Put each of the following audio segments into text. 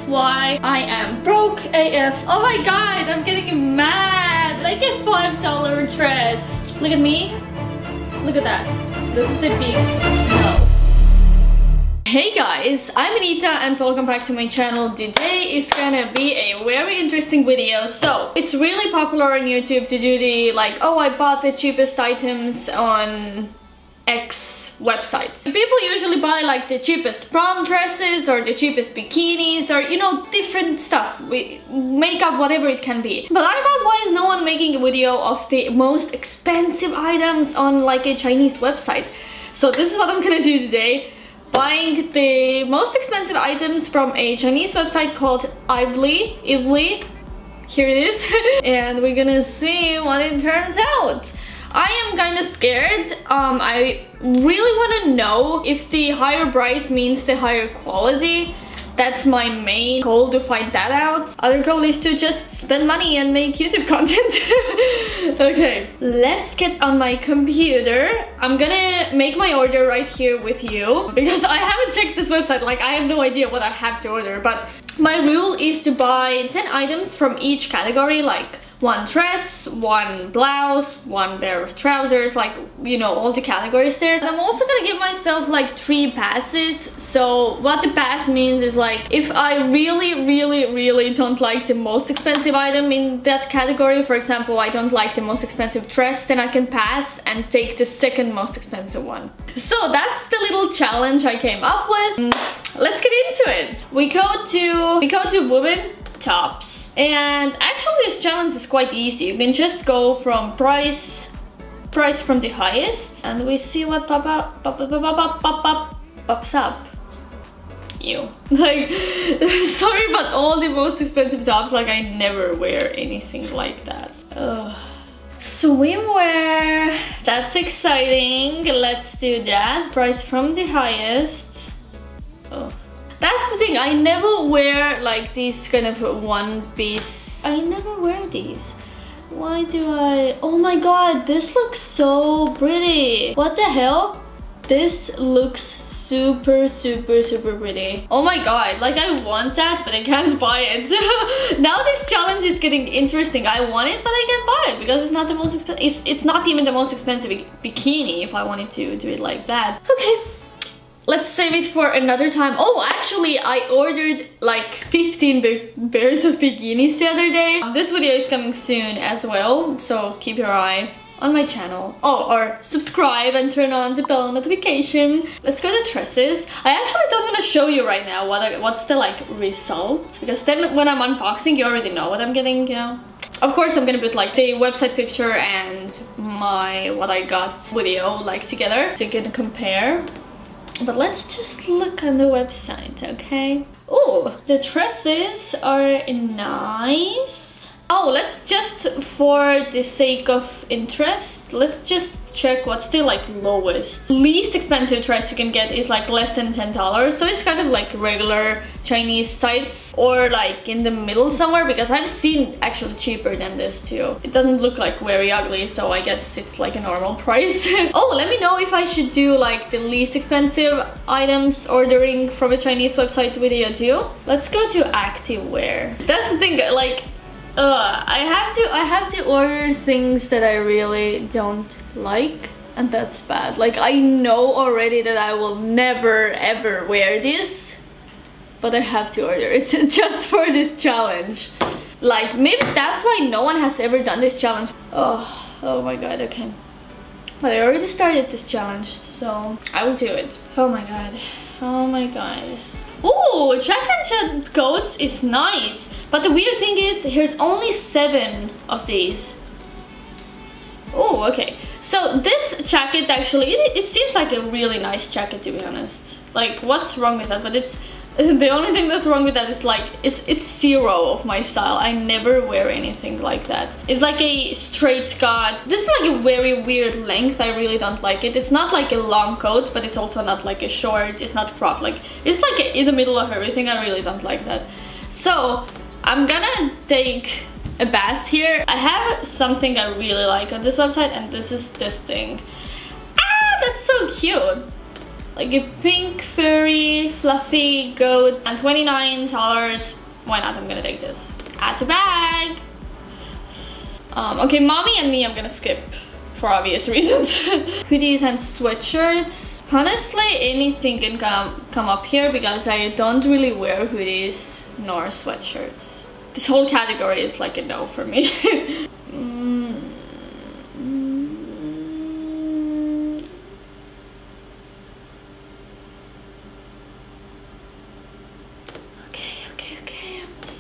why I am broke AF. Oh my god, I'm getting mad. Like a $5 dress. Look at me. Look at that. This is a big no. Hey guys, I'm Anita and welcome back to my channel. Today is gonna be a very interesting video. So, it's really popular on YouTube to do the like, oh, I bought the cheapest items on X websites. People usually buy like the cheapest prom dresses or the cheapest bikinis or, you know, different stuff, makeup, whatever it can be. But I thought, why is no one making a video of the most expensive items on like a Chinese website? So this is what I'm gonna do today. Buying the most expensive items from a Chinese website called Ivly. Here it is. And we're gonna see what it turns out. I am kind of scared. I really want to know if the higher price means the higher quality. That's my main goal, to find that out. Other goal is to just spend money and make YouTube content. Okay, let's get on my computer. I'm gonna make my order right here with you because I haven't checked this website. Like, I have no idea what I have to order, but my rule is to buy 10 items from each category, like one dress, one blouse, one pair of trousers, like, you know, all the categories there. And I'm also gonna give myself like 3 passes. So what the pass means is like, if I really don't like the most expensive item in that category, for example, I don't like the most expensive dress, then I can pass and take the second most expensive one. So that's the little challenge I came up with. Let's get into it. We go to women tops, and actually this challenge is quite easy. You can just go from price from the highest, and we see what pops up. Ew. Like, sorry, but all the most expensive tops, like, I never wear anything like that. Ugh. Swimwear, that's exciting. Let's do that. Price from the highest. Oh. That's the thing, I never wear like these kind of one piece. I never wear these. Why do I? Oh my god, this looks so pretty. What the hell? This looks super pretty. Oh my god, like, I want that, but I can't buy it. Now this challenge is getting interesting. I want it, but I can't buy it because it's not the most expensive. It's not even the most expensive bikini if I wanted to do it like that. Okay. Let's save it for another time. Oh, actually, I ordered like 15 pairs of bikinis the other day. This video is coming soon as well, so keep your eye on my channel. Oh, or subscribe and turn on the bell notification. Let's go to dresses. I actually don't want to show you right now what's the like result, because then when I'm unboxing, you already know what I'm getting, you know. Of course, I'm gonna put like the website picture and my what I got video like together so you can compare. But let's just look on the website, okay? Oh, the dresses are nice. Oh, let's just, for the sake of interest, let's just check what's the like lowest. Least expensive dress you can get is like less than $10. So it's kind of like regular Chinese sites, or like in the middle somewhere, because I've seen actually cheaper than this too. It doesn't look like very ugly, so I guess it's like a normal price. Oh, let me know if I should do like the least expensive items ordering from a Chinese website video too. Let's go to activewear. That's the thing, like, I have to order things that I really don't like, and that's bad. Like, I know already that I will never ever wear this, but I have to order it just for this challenge. Like, maybe that's why no one has ever done this challenge. Oh my god, okay. But I already started this challenge, so I will do it. Oh my god. Oh my god. Ooh, Jack and Jet coats is nice. But the weird thing is, here's only 7 of these. Oh, okay. So this jacket actually, it seems like a really nice jacket, to be honest. Like, what's wrong with that? But it's, the only thing that's wrong with that is like, it's 0 of my style. I never wear anything like that. It's like a straight cut. This is like a very weird length. I really don't like it. It's not like a long coat, but it's also not like a short. It's not cropped. Like, it's like in the middle of everything. I really don't like that. So I'm gonna take a pass here. I have something I really like on this website, and this is this thing. Ah, that's so cute. like a pink furry fluffy goat and $29. Why not? I'm gonna take this. Add to bag. Okay, mommy and me I'm gonna skip for obvious reasons. Hoodies and sweatshirts. Honestly, anything can come up here because I don't really wear hoodies nor sweatshirts. This whole category is like a no for me.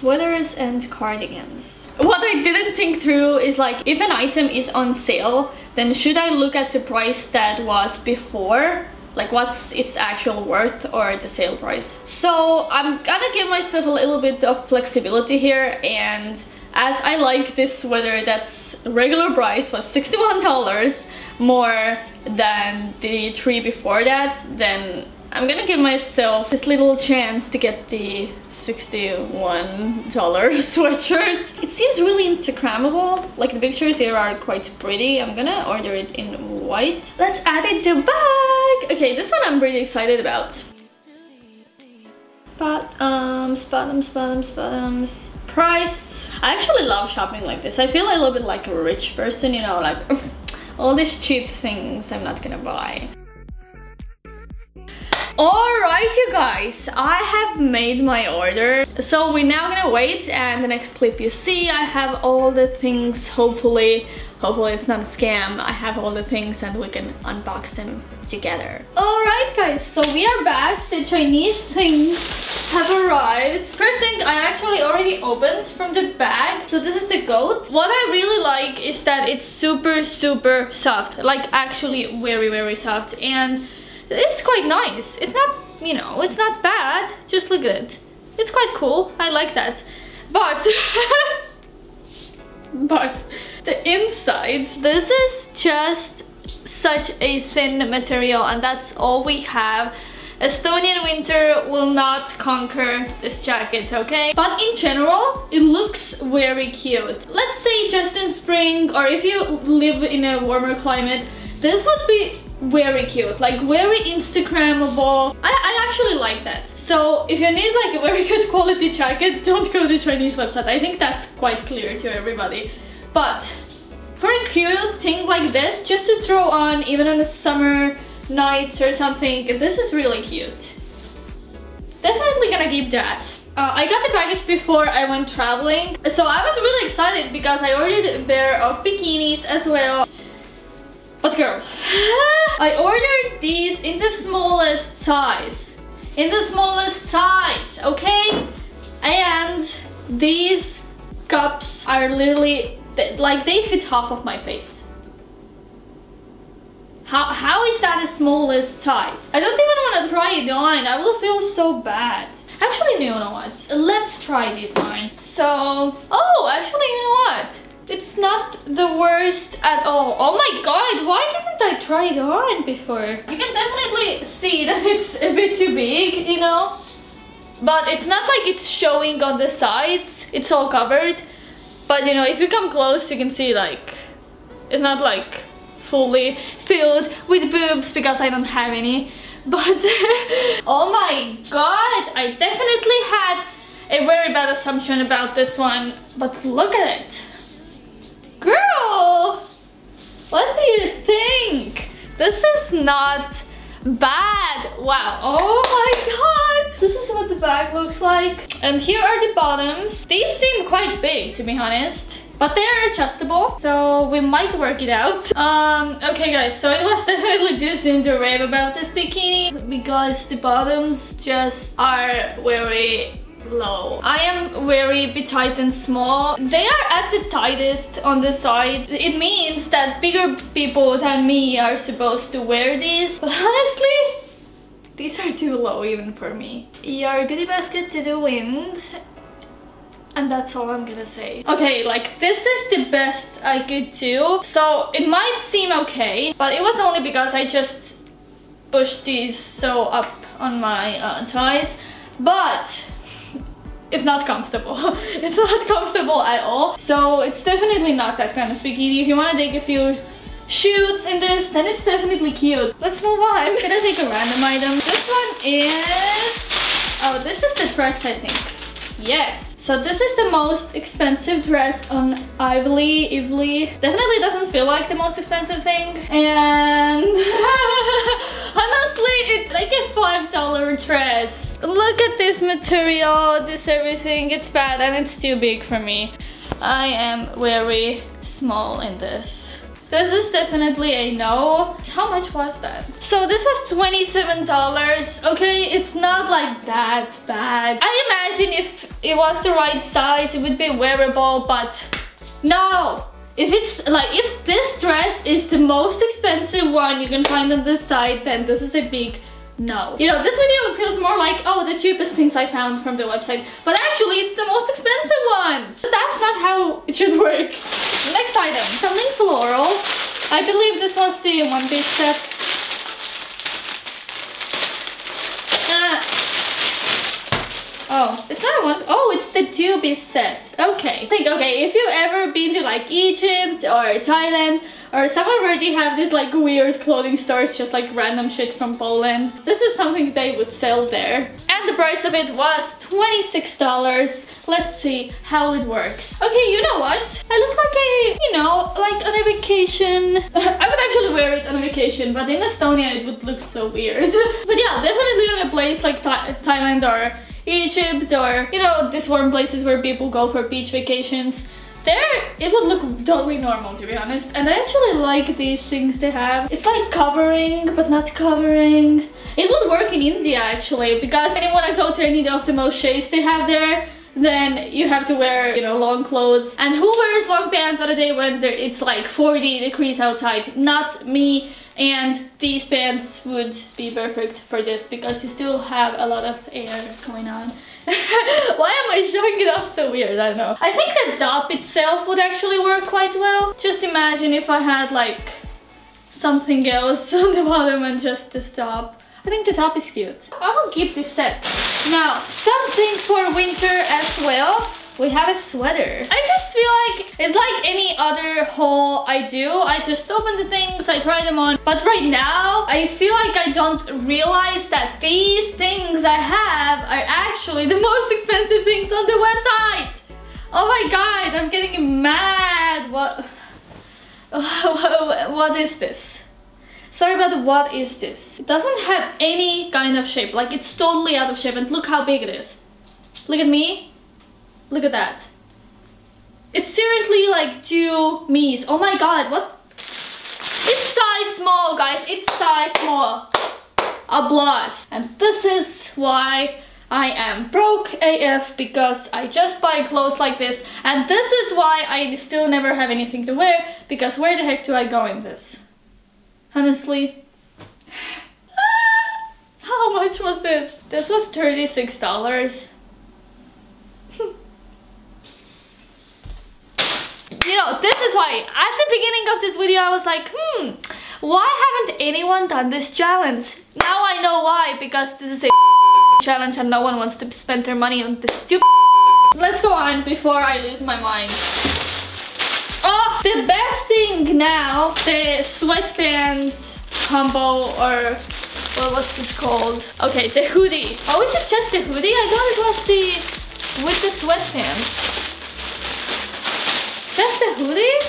Sweaters and cardigans. What I didn't think through is like, if an item is on sale, then should I look at the price that was before? Like what's its actual worth or the sale price? So I'm gonna give myself a little bit of flexibility here, and as I like this sweater that's regular price was $61 more than the 3 before that, then I'm gonna give myself this little chance to get the $61 sweatshirt. It seems really Instagrammable. Like the pictures here are quite pretty. I'm gonna order it in white. Let's add it to bag. Okay, this one I'm really excited about. Bottoms. Price. I actually love shopping like this. I feel a little bit like a rich person, you know, like all these cheap things I'm not gonna buy. Alright you guys, I have made my order. So we're now gonna wait, and the next clip you see I have all the things. Hopefully it's not a scam. I have all the things and we can unbox them together. Alright guys, so we are back. The Chinese things have arrived. First thing I actually already opened from the bag. So this is the goat. What I really like is that it's super soft. Like actually very soft, and it's quite nice. It's not, you know, it's not bad. Just look at it. It's quite cool. I like that. But but the inside, this is just such a thin material, and that's all we have. Estonian winter will not conquer this jacket, okay? But in general, it looks very cute. Let's say just in spring, or if you live in a warmer climate, this would be very cute, like very Instagrammable. I actually like that. So if you need like a very good quality jacket, don't go to the Chinese website. I think that's quite clear to everybody. But for a cute thing like this, just to throw on even on the summer nights or something, this is really cute. Definitely gonna keep that. I got the package before I went traveling, so I was really excited because I ordered a pair of bikinis as well. But girl, I ordered these in the smallest size. In the smallest size, okay? And these cups are literally, like they fit half of my face. How is that the smallest size? I don't even want to try it on. I will feel so bad. Actually, you know what? Let's try this on. So, oh, actually, you know what? It's not the worst at all. Oh my god, why didn't I try it on before? You can definitely see that it's a bit too big, you know? But it's not like it's showing on the sides. It's all covered. But you know, if you come close, you can see like, it's not like fully filled with boobs because I don't have any. But oh my god, I definitely had a very bad assumption about this one. But look at it. Girl, what do you think? This is not bad. Wow, oh my god. This is what the bag looks like. And here are the bottoms. These seem quite big, to be honest. But they're adjustable, so we might work it out. Okay guys, so it was definitely too soon to rave about this bikini because the bottoms just are very low. I am very tight and small. They are at the tightest on the side. It means that bigger people than me are supposed to wear these. But honestly, these are too low even for me. Your goodie basket to the wind. And that's all I'm gonna say. Okay, like this is the best I could do. So it might seem okay, but it was only because I just pushed these so up on my thighs. But it's not comfortable. It's not comfortable at all. So it's definitely not that kind of bikini. If you want to take a few shoots in this, then it's definitely cute. Let's move on. Can I take a random item? This one is... oh, this is the dress, I think. Yes. So this is the most expensive dress on Ivy. Definitely doesn't feel like the most expensive thing. And honestly, it's like a $5 dress. Look at this material, this everything. It's bad and it's too big for me. I am very small in this. This is definitely a no. How much was that? So this was $27. Okay, it's not like that bad. I imagine if it was the right size, it would be wearable, but no. If this dress is the most expensive one you can find on this site, then this is a big no. You know, this video feels more like, oh, the cheapest things I found from the website, but actually it's the most expensive ones. So that's not how it should work. Next item, something floral. I believe this was the one-piece set. Oh, it's not one. Oh, it's the two-piece set. Okay. Okay, if you've ever been to like Egypt or Thailand or somewhere where they have this like weird clothing stores, just like random shit from Poland, this is something they would sell there. And the price of it was $26. Let's see how it works. Okay, you know what? I look like a, you know, like on a vacation. I would actually wear it on a vacation, but in Estonia it would look so weird. But yeah, definitely on a place like Thailand or Egypt or, you know, these warm places where people go for beach vacations. There, it would look totally normal, to be honest. And I actually like these things they have. It's like covering, but not covering. It would work in India, actually, because when you want to go to any of the most shades they have there, then you have to wear, you know, long clothes. And who wears long pants on a day when it's like 40 degrees outside? Not me. And these pants would be perfect for this because you still have a lot of air going on. Why am I showing it off so weird? I don't know. I think the top itself would actually work quite well. Just imagine if I had like something else on the bottom and just the top. I think the top is cute. I'll keep this set. Now, something for winter as well. We have a sweater. I just feel like it's like any other haul I do. I just open the things, I try them on. But right now, I feel like I don't realize that these things I have are actually the most expensive things on the website. Oh my god, I'm getting mad. What is this? Sorry, but what is this? It doesn't have any kind of shape. Like, it's totally out of shape. And look how big it is. Look at me. Look at that. It's seriously like 2 me's. Oh my god, what? It's size small, guys. It's size small. Applause. And this is why I am broke AF, because I just buy clothes like this. And this is why I still never have anything to wear, because where the heck do I go in this? Honestly. How much was this? This was $36. You know, this is why at the beginning of this video I was like, why haven't anyone done this challenge? Now I know why, because this is a challenge and no one wants to spend their money on this stupid. Let's go on before I lose my mind. Oh, the best thing now, the sweatband combo, or well, what's this called? Okay, the hoodie. Oh, is it just the hoodie? I thought it was the with the sweatpants. Just the hoodie?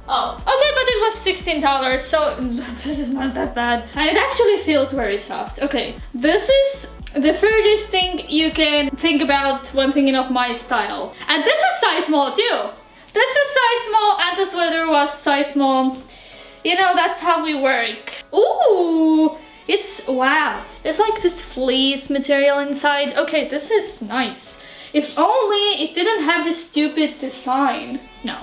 Oh, okay, but it was $16, so this is not that bad. And it actually feels very soft. Okay, this is the furthest thing you can think about when thinking of my style. And this is size small too. This is size small and the sweater was size small. You know, that's how we work. Ooh, it's, wow. It's like this fleece material inside. Okay, this is nice. If only it didn't have this stupid design. No.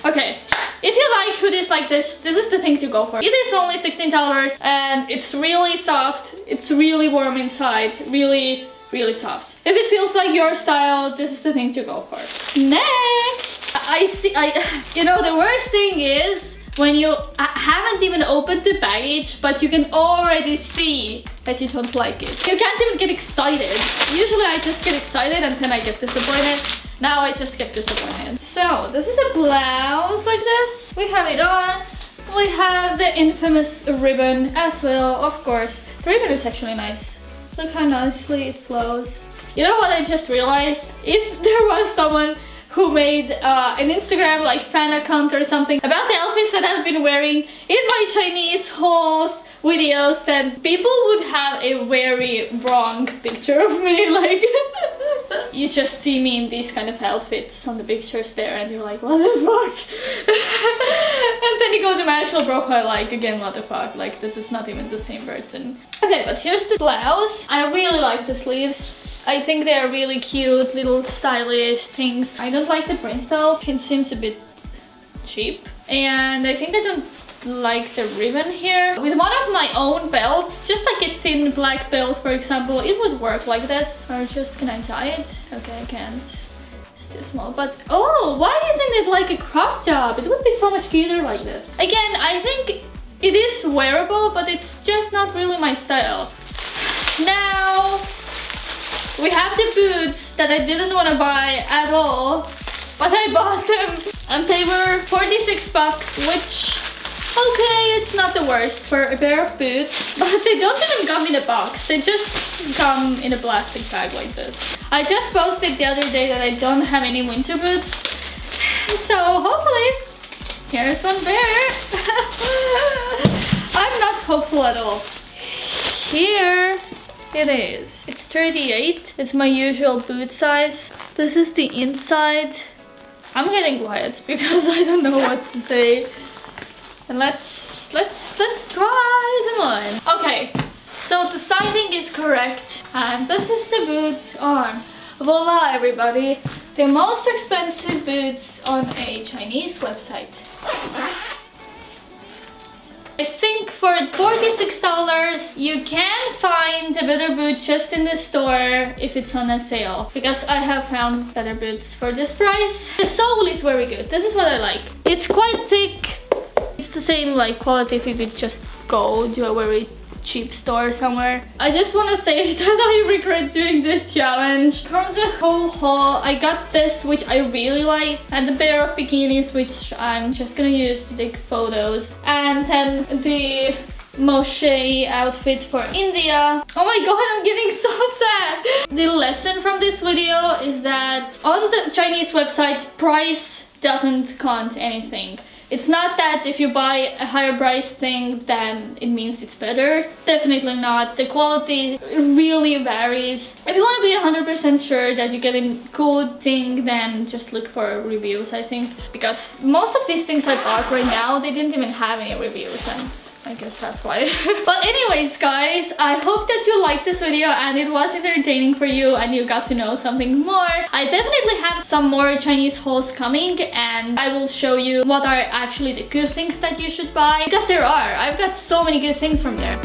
Okay, if you like hoodies like this, this is the thing to go for. It is only $16 and it's really soft. It's really warm inside. Really, really soft. If it feels like your style, this is the thing to go for. Next! You know, the worst thing is when you haven't even opened the package, but you can already see that you don't like it. You can't even get excited. Usually I just get excited and then I get disappointed. Now I just get disappointed. So this is a blouse like this. We have it on. We have the infamous ribbon as well, of course. The ribbon is actually nice. Look how nicely it flows. You know what I just realized? If there was someone who made an Instagram like fan account or something about the outfits that I've been wearing in my Chinese hauls videos, then people would have a very wrong picture of me. Like you just see me in these kind of outfits on the pictures there and you're like, what the fuck? And then you go to my actual profile, like, again, what the fuck, like this is not even the same person. Okay, but here's the blouse. I really like the sleeves. I think they are really cute, little stylish things. I don't like the print though. It seems a bit cheap. And I think I don't like the ribbon here. With one of my own belts, just like a thin black belt for example, it would work like this. Or just, can I tie it? Okay, I can't. It's too small. But oh, why isn't it like a crop top? It would be so much cuter like this. Again, I think it is wearable, but it's just not really my style. Now we have the boots that I didn't want to buy at all, but I bought them and they were 46 bucks, which, okay, it's not the worst for a pair of boots, but they don't even come in a box. They just come in a plastic bag like this. I just posted the other day that I don't have any winter boots, so hopefully here's one pair. I'm not hopeful at all. Here it is. It's 38. It's my usual boot size. This is the inside. I'm getting quiet because I don't know what to say. And let's try them on. Okay, so the sizing is correct. And this is the boot on. Voila, everybody. The most expensive boots on a Chinese website. I think for $46 you can find a better boot just in the store if it's on a sale, because I have found better boots for this price. The sole is very good. This is what I like. It's quite thick. It's the same like quality if you could just go to a very cheap store somewhere. I just want to say that I regret doing this challenge. From the whole haul, I got this, which I really like, and a pair of bikinis, which I'm just gonna use to take photos, and then the Moshe outfit for India. Oh my god, I'm getting so sad. The lesson from this video is that on the Chinese website, price doesn't count anything. It's not that if you buy a higher price thing, then it means it's better. Definitely not. The quality really varies. If you want to be 100% sure that you get a good thing, then just look for reviews, I think. Because most of these things I bought right now, they didn't even have any reviews, and I guess that's why. But anyways, guys, I hope that you liked this video and it was entertaining for you and you got to know something more. I definitely have some more Chinese hauls coming, and I will show you what are actually the good things that you should buy, because there are. I've got so many good things from there.